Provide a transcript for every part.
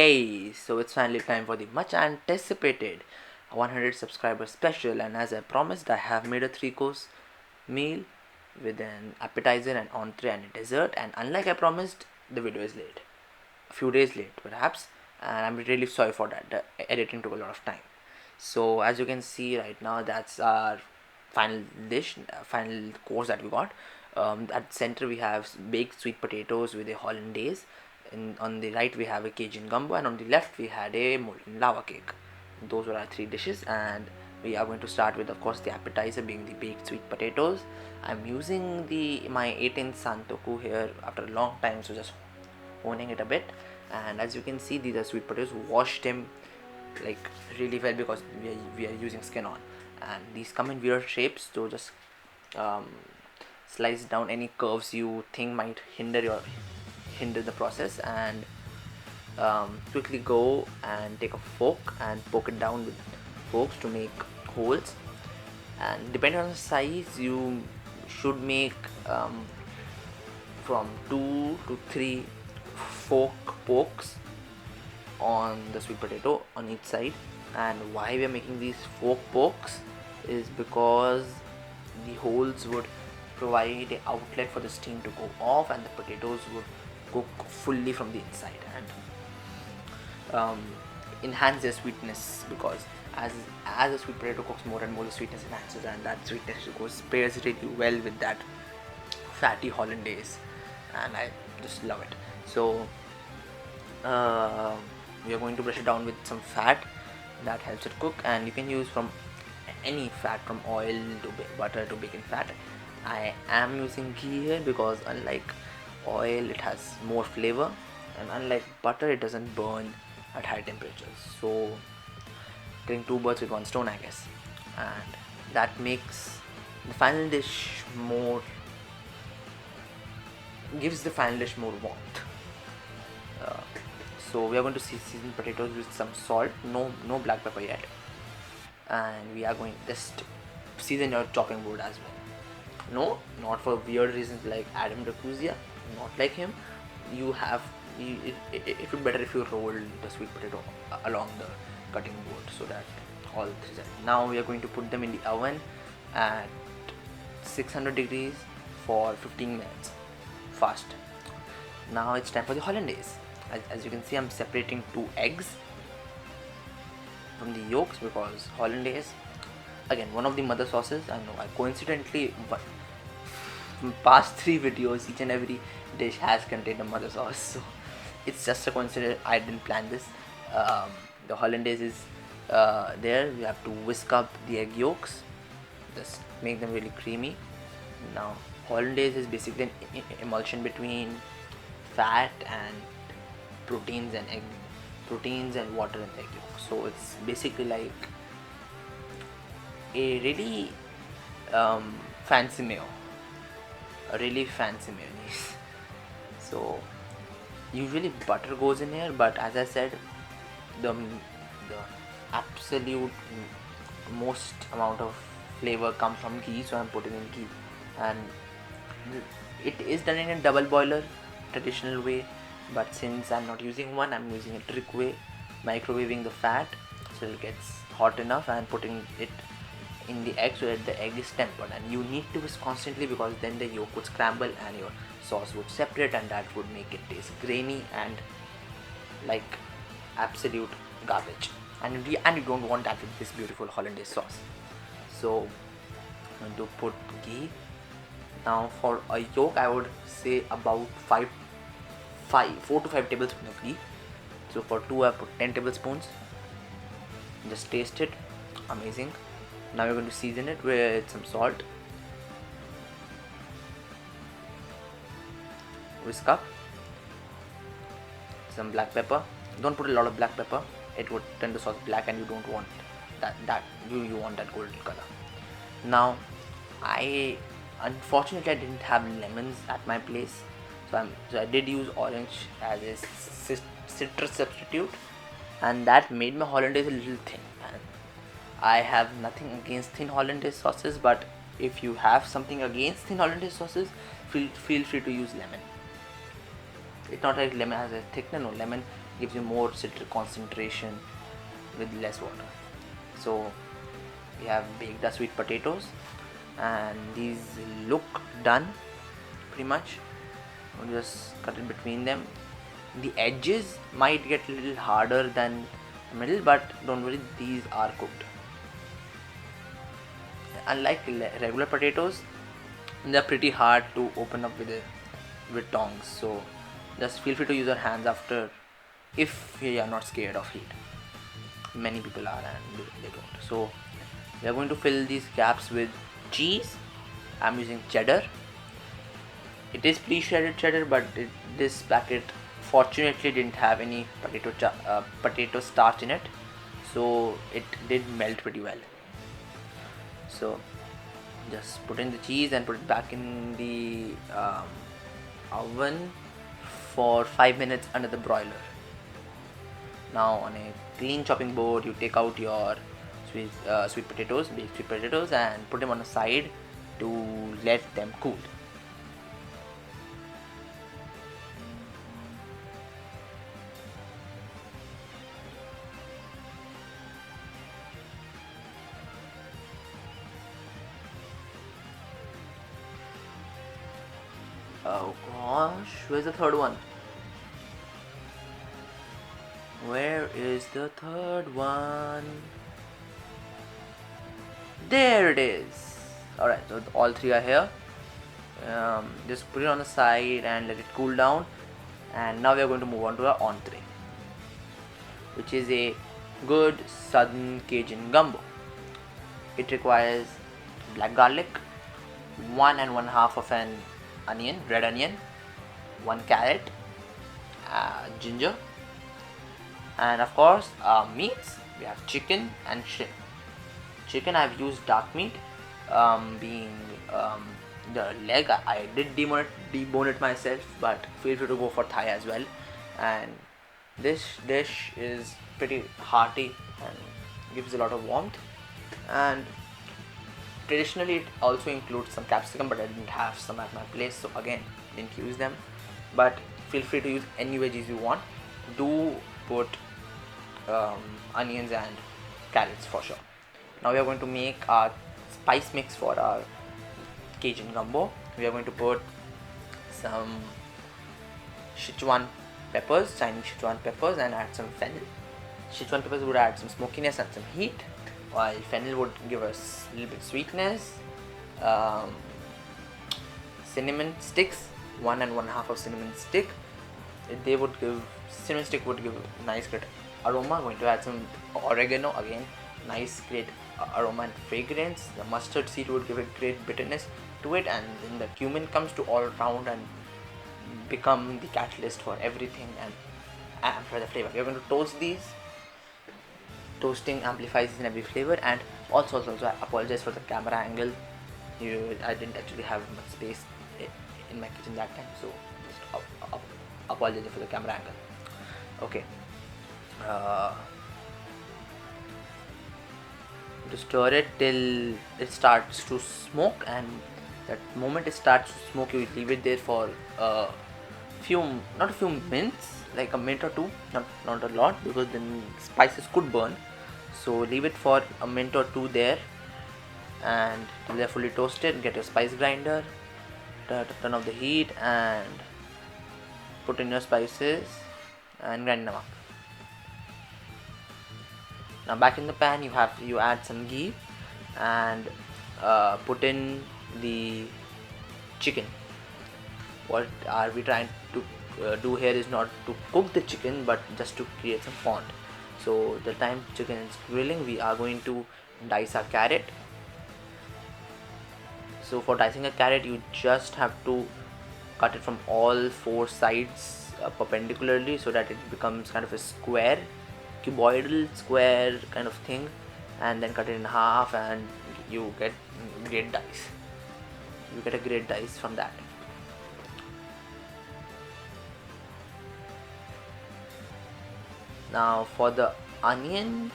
Hey, so it's finally time for the much anticipated 100 subscriber special, and as I promised, I have made a 3 course meal with an appetizer, an entree, and a dessert. And unlike I promised, the video is late, a few days late perhaps, and I'm really sorry for that. The editing took a lot of time. So, as you can see right now, that's our final dish, final course that we got. At center we have baked sweet potatoes with a hollandaise, and on the right we have a Cajun gumbo, and on the left we had a molten lava cake. Those were our 3 dishes, and we are going to start with, of course, the appetizer being the baked sweet potatoes. I'm using my 8-inch santoku here after a long time, so just honing it a bit. And as you can see, these are sweet potatoes. Washed them like really well because we are using skin on, and these come in weird shapes, so just um, slice down any curves you think might hinder the process, and quickly go and take a fork and poke it down with forks to make holes. And depending on the size, you should make from 2 to 3 fork pokes on the sweet potato on each side. And why we are making these fork pokes is because the holes would provide an outlet for the steam to go off, and the potatoes would cook fully from the inside, and enhance their sweetness, because as the sweet potato cooks more and more, the sweetness enhances, and that sweetness pairs really well with that fatty hollandaise, and I just love it. So we are going to brush it down with some fat that helps it cook, and you can use from any fat, from oil to butter to bacon fat. I am using ghee here because unlike oil, it has more flavor, and unlike butter, it doesn't burn at high temperatures. So killing 2 birds with 1 stone, I guess, and that makes the final dish more, gives the final dish more warmth. So we are going to season potatoes with some salt, no black pepper yet, and we are going to just season your chopping board as well. No, not for weird reasons like Adam D'Cruzia, not like him. It would be better if you roll the sweet potato along the cutting board, so that all 3 now we are going to put them in the oven at 600 degrees for 15 minutes fast. Now it's time for the hollandaise. As you can see, I'm separating 2 eggs from the yolks, because hollandaise, again, one of the mother sauces. I know I coincidentally, from past 3 videos, each and every dish has contained a mother sauce, so it's just a coincidence. I didn't plan this. The hollandaise is there. We have to whisk up the egg yolks, just make them really creamy. Now hollandaise is basically an emulsion between fat and proteins and water and egg yolk. So it's basically like a really fancy mayo, a really fancy mayonnaise. So usually butter goes in here, but as I said, the absolute most amount of flavor comes from ghee, so I'm putting in ghee. And it is done in a double boiler traditional way, but since I'm not using one, I'm using a trick way, microwaving the fat so it gets hot enough, and putting it in the egg so that the egg is tempered. And you need to whisk constantly, because then the yolk would scramble and your sauce would separate, and that would make it taste grainy and like absolute garbage, and you don't want that with this beautiful hollandaise sauce. So I'm going to put ghee. Now for a yolk, I would say about 4 to 5 tablespoons of ghee. So for 2, I put 10 tablespoons. Just taste it, amazing. Now we're going to season it with some salt, whisk up, some black pepper. Don't put a lot of black pepper, it would turn the sauce black, and you don't want that you want that golden color. Now unfortunately I didn't have lemons at my place, so I did use orange as a citrus substitute, and that made my hollandaise a little thin. And I have nothing against thin hollandaise sauces, but if you have something against thin hollandaise sauces, feel free to use lemon. It's not like lemon has a thickener. No, lemon gives you more citric concentration with less water. So we have baked the sweet potatoes, and these look done pretty much. We'll just cut it between them. The edges might get a little harder than the middle, but don't worry, these are cooked. Unlike regular potatoes, they're pretty hard to open up with tongs, so just feel free to use your hands after, if you are not scared of heat. Many people are, and they don't. So we are going to fill these gaps with cheese. I'm using cheddar. It is pre-shredded cheddar, but this packet fortunately didn't have any potato starch in it, so it did melt pretty well. So just put in the cheese and put it back in the oven for 5 minutes under the broiler. Now on a clean chopping board, you take out your baked sweet potatoes, and put them on the side to let them cool. Oh gosh, where's the third one? Where is the third one? There it is. Alright, so all three are here. Just put it on the side and let it cool down. And now we are going to move on to our entree, which is a good southern Cajun gumbo. It requires black garlic, 1 1/2 of an onion, red onion, 1 carrot, ginger, and of course meats. We have chicken and shrimp. Chicken, I've used dark meat, being the leg. I did debone it myself, but feel free to go for thigh as well. And this dish is pretty hearty and gives a lot of warmth. And traditionally it also includes some capsicum, but I didn't have some at my place, so again didn't use them. But feel free to use any veggies you want. Do put onions and carrots for sure. Now we are going to make our spice mix for our Cajun gumbo. We are going to put some Sichuan peppers, Chinese Sichuan peppers, and add some fennel. Sichuan peppers would add some smokiness and some heat, while fennel would give us a little bit sweetness. Cinnamon sticks, 1 1/2 of cinnamon stick. Cinnamon stick would give a nice great aroma. Going to add some oregano, again nice great aroma and fragrance. The mustard seed would give a great bitterness to it, and then the cumin comes to all round and become the catalyst for everything and for the flavor. We are going to toast these. Toasting amplifies in every flavor. And also I apologize for the camera angle. I didn't actually have much space in my kitchen that time, so just apologize for the camera angle. Okay, to stir it till it starts to smoke, and that moment it starts to smoke, you leave it there for not a few minutes, like a minute or two, not a lot, because then spices could burn. So leave it for a minute or two there, and till they're fully toasted, get your spice grinder, turn off the heat, and put in your spices and grind them up. Now back in the pan, you add some ghee and put in the chicken. What are we trying to do here is not to cook the chicken, but just to create some fond. So the time chicken is grilling, we are going to dice our carrot. So for dicing a carrot, you just have to cut it from all 4 sides perpendicularly, so that it becomes kind of a square, cuboidal square kind of thing, and then cut it in half, and you get great dice. You get a great dice from that. Now for the onion,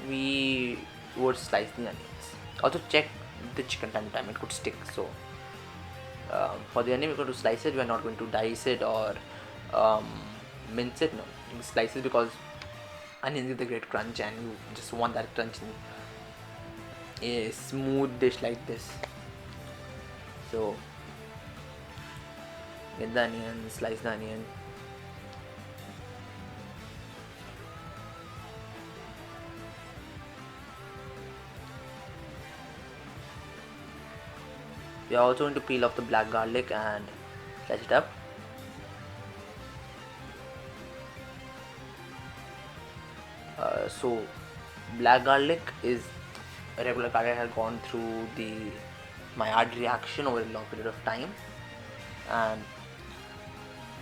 we would slice the onions. Also check the chicken time to time, it could stick. So for the onion, we're going to slice it. We are not going to dice it or mince it, no, you slice it, because onions give the great crunch and you just want that crunch in a smooth dish like this. So get the onion, slice the onion. We are also going to peel off the black garlic and slice it up. So black garlic is regular garlic has gone through the Maillard reaction over a long period of time, and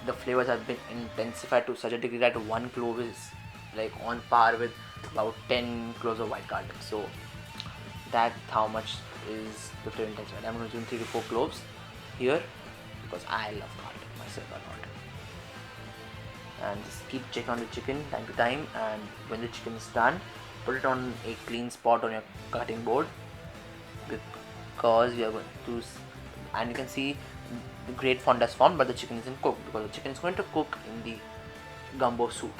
the flavors have been intensified to such a degree that one clove is like on par with about 10 cloves of white garlic. So that's how much is the flavor intensified. I'm going to use 3 to 4 cloves here because I love garlic myself a lot. And just keep checking on the chicken time to time, and when the chicken is done, put it on a clean spot on your cutting board, because we are going to, and you can see the great fond has formed, but the chicken isn't cooked because the chicken is going to cook in the gumbo soup.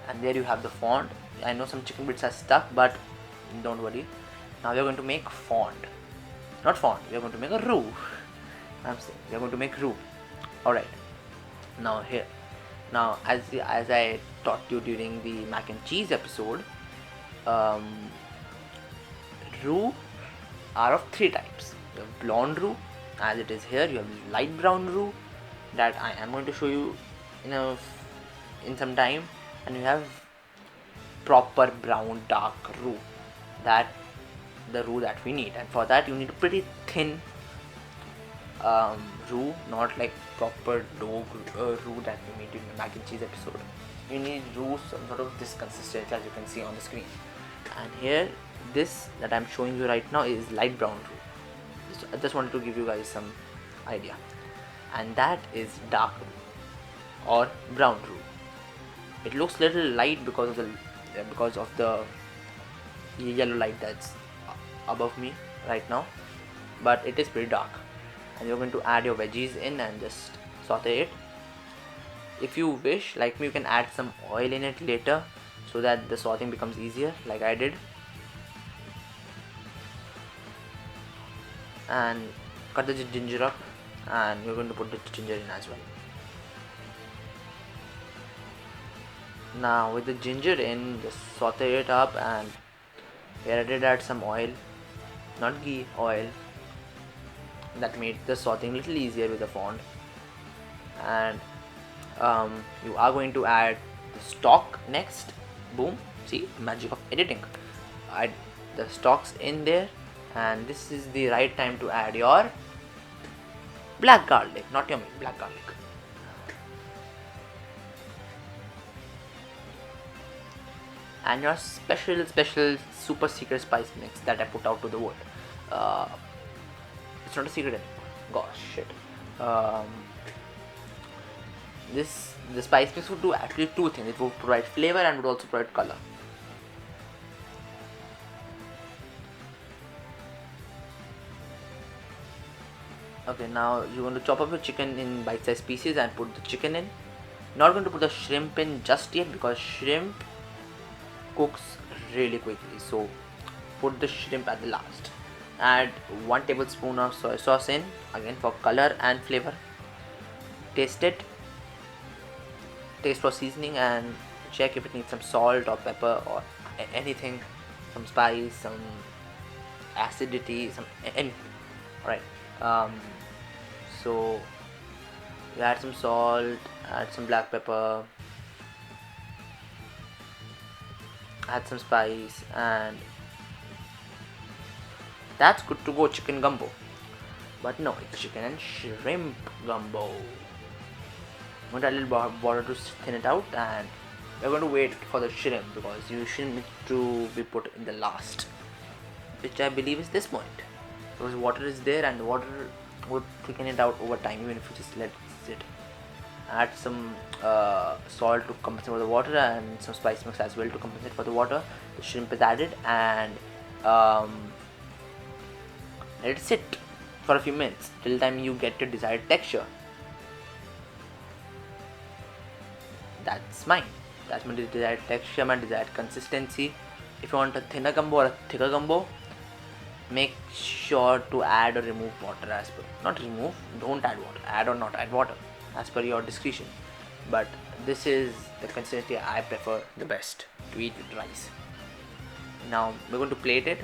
And there you have the fond. I know some chicken bits are stuck, but don't worry. Now we are going to make fond, not fond. We are going to make a roux. I'm saying we are going to make roux. All right. Now here. Now, as I taught you during the mac and cheese episode, roux are of 3 types. You have blonde roux, as it is here. You have light brown roux, that I am going to show you in some time, and you have proper brown dark roux, that the roux that we need. And for that you need a pretty thin roux, not like proper dough roux that we made in the mac and cheese episode. You need roux some sort of this consistency, as you can see on the screen. And here, this that I'm showing you right now is light brown roux. I just wanted to give you guys some idea. And that is dark roux or brown roux. It looks little light because of the yellow light that's above me right now, but it is pretty dark. And you're going to add your veggies in and just saute it. If you wish, like me, you can add some oil in it later so that the sauteing becomes easier, like I did. And cut the ginger up, and you're going to put the ginger in as well. Now with the ginger in, just saute it up, and here I did add some oil, not ghee, oil. That made the sauteing a little easier with the fond. And you are going to add the stock next. Boom, see, magic of editing. Add the stocks in there, and this is the right time to add your black garlic, not your meat, black garlic. And your special super secret spice mix that I put out to the world. It's not a secret anymore. Gosh, shit. The spice mix would do actually 2 things. It would provide flavor and would also provide color. Okay, now you're going to chop up your chicken in bite-sized pieces and put the chicken in. Not going to put the shrimp in just yet because shrimp cooks really quickly. So put the shrimp at the last. Add 1 tablespoon of soy sauce in, again for color and flavor. Taste it. Taste for seasoning and check if it needs some salt or pepper or anything, some spice, some acidity, some anything. Alright. So you add some salt, add some black pepper, add some spice, and that's good to go, chicken gumbo. But no, it's chicken and shrimp gumbo. I'm going to add a little water to thin it out, and we're going to wait for the shrimp because you shrimp need to be put in the last, which I believe is this point, because water is there and the water would thicken it out over time even if you just let it sit. Add some salt to compensate for the water and some spice mix as well to compensate for the water. The shrimp is added, and let it sit for a few minutes till the time you get your desired texture. that's mine. That's my desired texture, my desired consistency. If you want a thinner gumbo or a thicker gumbo, make sure to add or remove water as per, not remove, don't add water, add or not add water as per your discretion. But this is the consistency I prefer the best to eat with rice. Now we're going to plate it.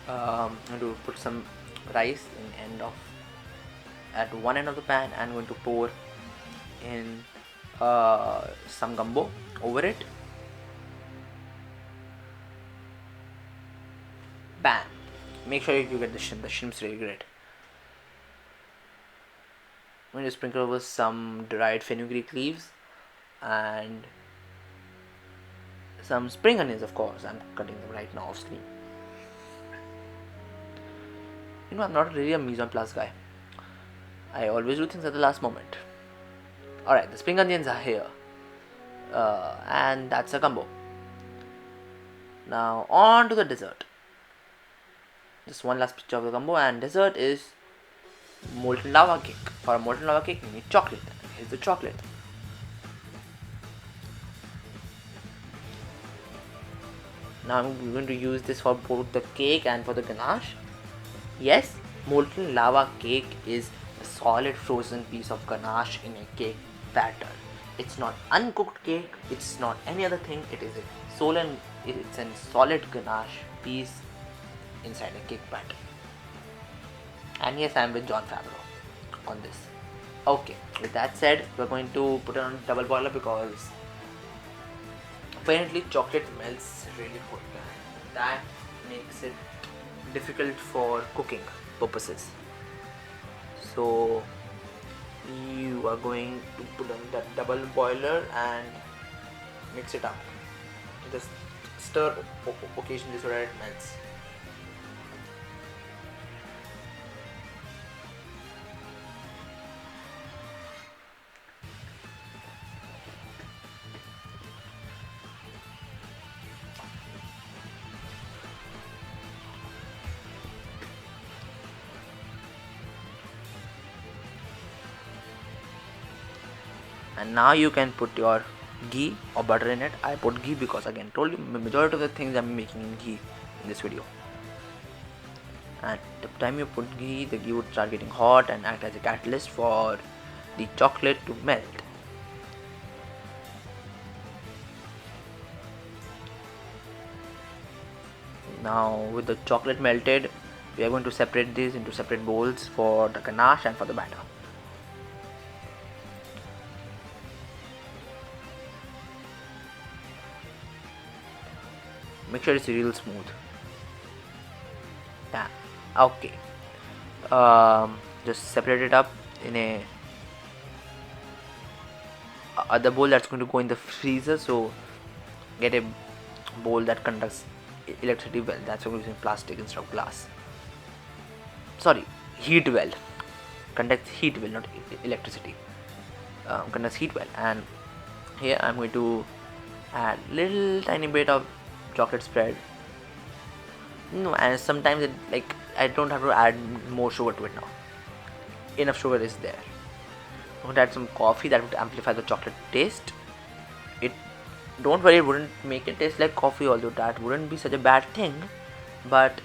I'm going to put some rice at one end of the pan, and I'm going to pour in some gumbo over it. Bam! Make sure you get the shrimp. The shrimp's really great. I'm going to sprinkle over some dried fenugreek leaves and some spring onions, of course. I'm cutting them right now off screen. You know, I'm not really a mise en place guy. I always do things at the last moment. Alright, the spring onions are here. And that's a gumbo. Now on to the dessert. Just one last picture of the gumbo, and dessert is molten lava cake. For a molten lava cake, you need chocolate. Here's the chocolate. Now I'm going to use this for both the cake and for the ganache. Yes, molten lava cake is a solid frozen piece of ganache in a cake batter. It's not uncooked cake, it's not any other thing, it's a solid ganache piece inside a cake batter. And yes, I'm with John Favreau on this. Okay, with that said, we're going to put it on a double boiler because apparently chocolate melts really quick. That makes it difficult for cooking purposes. So you are going to put on that double boiler and mix it up. Just stir occasionally so that it melts. And now you can put your ghee or butter in it. I put ghee because, again, told you the majority of the things I'm making in ghee in this video. And the time you put ghee, the ghee would start getting hot and act as a catalyst for the chocolate to melt. Now with the chocolate melted, we are going to separate these into separate bowls for the ganache and for the batter. Make sure it's real smooth. Yeah, okay. Just separate it up in a other bowl that's going to go in the freezer. So get a bowl that conducts electricity well. That's why we're using plastic instead of glass. Sorry, heat well. Conducts heat well, not electricity. Conducts heat well. And here I'm going to add little tiny bit of chocolate spread. No, and sometimes I don't have to add more sugar to it now. Enough sugar is there. I'm going to add some coffee that would amplify the chocolate taste. Don't worry, it wouldn't make it taste like coffee, although that wouldn't be such a bad thing. But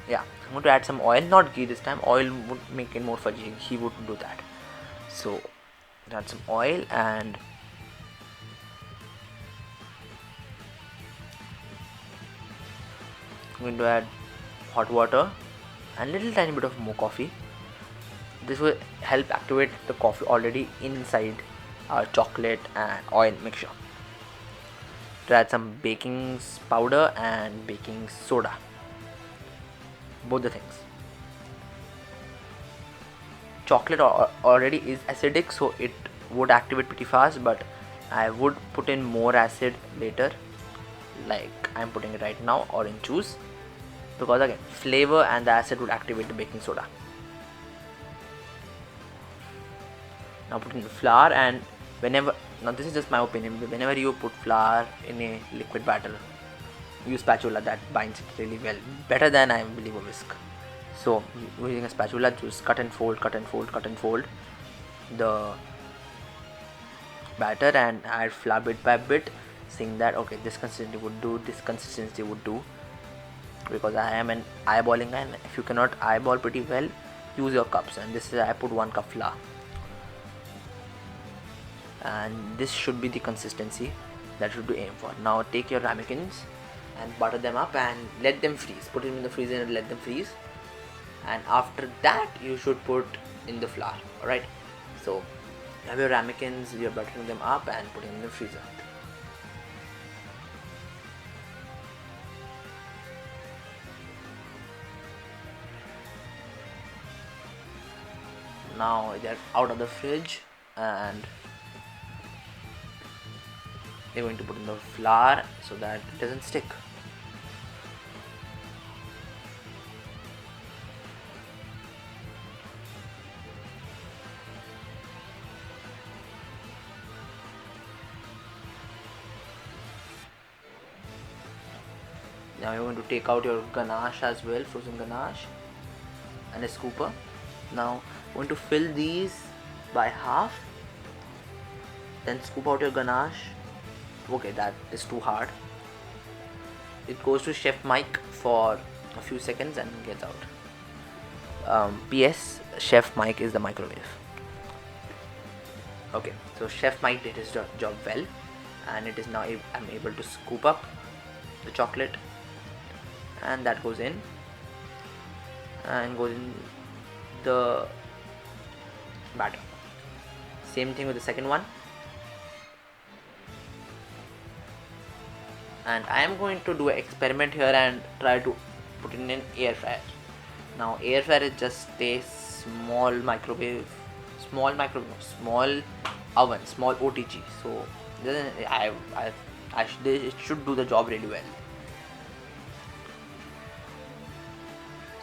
yeah, I'm going to add some oil, not ghee this time. Oil would make it more fudgy. He wouldn't do that. So add some oil, and I'm going to add hot water and little tiny bit of more coffee. This will help activate the coffee already inside our chocolate and oil mixture. To add some baking powder and baking soda, both the things. Chocolate already is acidic, so it would activate pretty fast, but I would put in more acid later, like I'm putting it right now, orange juice, because again, flavor and the acid would activate the baking soda. Now put in the flour, and now this is just my opinion, whenever you put flour in a liquid batter, use spatula. That binds it really well, better than, I believe, a whisk. So using a spatula, just cut and fold the batter and add flour bit by bit, saying that okay, this consistency would do, this consistency would do, because I am an eyeballing guy, and if you cannot eyeball pretty well, use your cups. And this is, I put 1 cup flour, and this should be the consistency that should be aimed for. Now take your ramekins and butter them up and let them freeze. Put them in the freezer and let them freeze, and after that you should put in the flour. Alright, so you have your ramekins, you're buttering them up and putting in the freezer. Now they're out of the fridge, and you're going to put in the flour so that it doesn't stick. Now you're going to take out your ganache as well, frozen ganache, and a scooper. Now I'm going to fill these by half, then scoop out your ganache. Okay, that is too hard. It goes to Chef Mike for a few seconds and gets out. PS, Chef Mike is the microwave. Okay, so Chef Mike did his job well, and it is now I'm able to scoop up the chocolate, and that goes in the batter. Same thing with the second one, and I am going to do an experiment here and try to put it in an air fryer. Now air fryer is just a small microwave, small oven, small OTG. So it should do the job really well.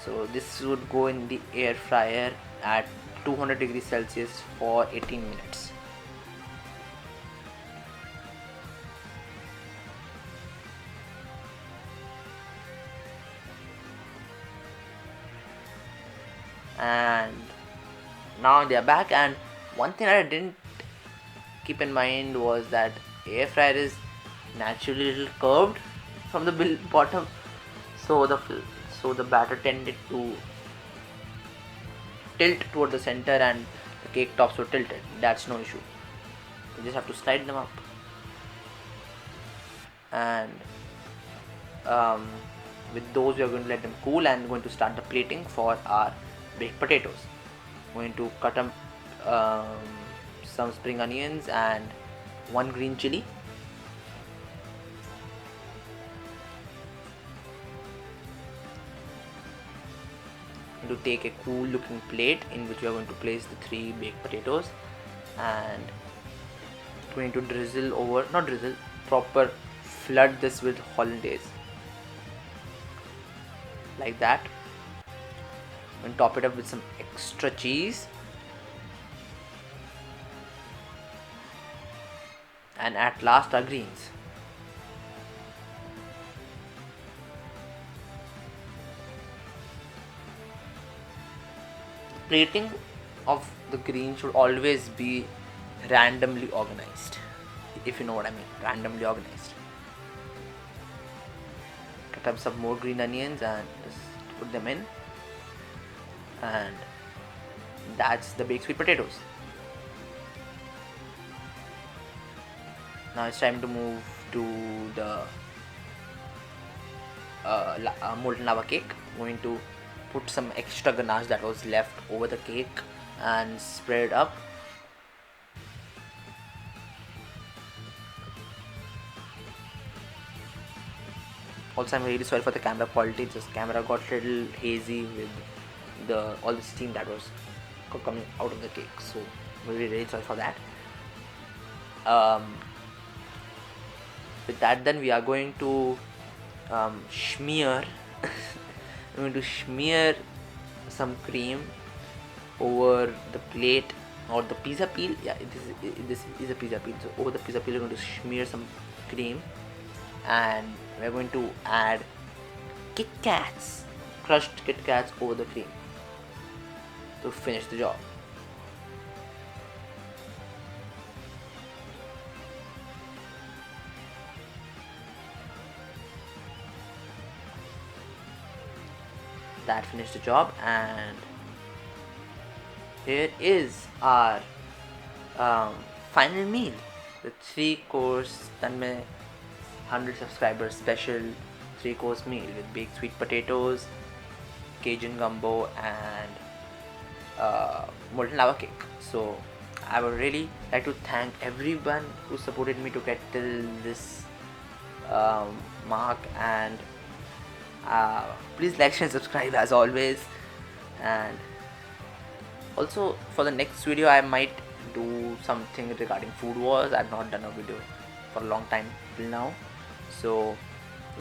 So this would go in the air fryer at 200 degrees Celsius for 18 minutes. And now they are back, and one thing I didn't keep in mind was that air fryer is naturally a little curved from the bottom, so the batter tended to tilt toward the center and the cake tops were tilted. That's no issue. You just have to slide them up, and with those we are going to let them cool and going to start the plating for our baked potatoes. Going to cut up some spring onions and 1 green chili. To take a cool looking plate in which we are going to place the 3 baked potatoes, and going to proper flood this with hollandaise like that, and top it up with some extra cheese, and at last our greens. Plating of the green should always be randomly organized, if you know what I mean. Randomly organized. Cut up some more green onions and just put them in, and that's the baked sweet potatoes. Now it's time to move to the molten lava cake. Going to put some extra ganache that was left over the cake and spread it up. Also, I'm really sorry for the camera quality. This camera got a little hazy with all the steam that was coming out of the cake. So really sorry for that. With that, then we are going to smear I'm going to smear some cream over the plate or the pizza peel. Yeah, this is a pizza peel. So over the pizza peel, we're going to smear some cream, and we're going to add Kit Kats, crushed Kit Kats over the cream to finish the job. that finished the job, and here is our final meal, the 3-course Tanmay 100 subscribers special 3-course meal with baked sweet potatoes, Cajun gumbo, and molten lava cake. So I would really like to thank everyone who supported me to get till this mark, and please like, share, and subscribe as always. And also for the next video I might do something regarding food wars. I've not done a video for a long time till now, so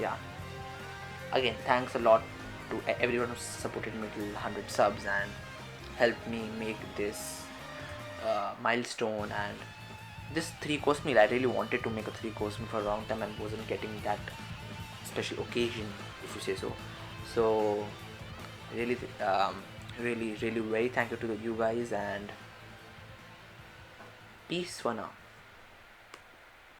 yeah, again thanks a lot to everyone who supported me till 100 subs and helped me make this milestone. And this 3-course meal, I really wanted to make a 3-course meal for a long time and wasn't getting that special occasion, if you say so. So really really very thank you to you guys, and peace for now.